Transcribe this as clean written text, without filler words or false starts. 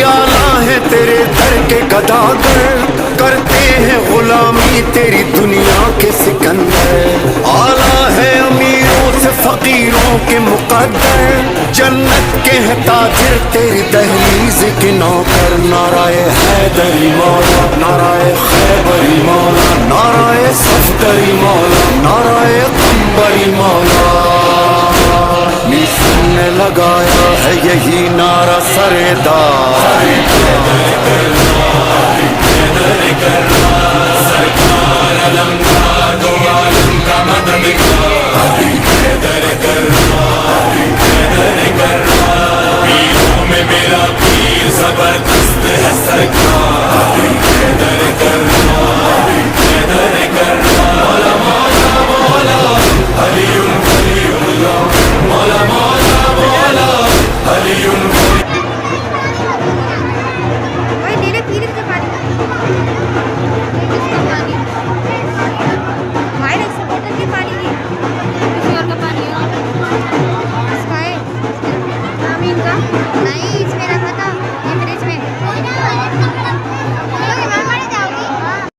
آلہ ہے تیرے در کے گداگر، کرتے ہیں غلامی تیری دنیا کے سکندر، آلہ ہے امیروں سے فقیروں کے مقدر، جنت کے ہیں تاجر تیری دہلیز کے نوکر، نعرہ حیدری مولا، نعرہ خیبری مولا، نعرہ صفدری مولا، نعرہ قمبری مولا، میشن نے لگایا ہے یہی نعرہ سردار، زبردست ہے سرکار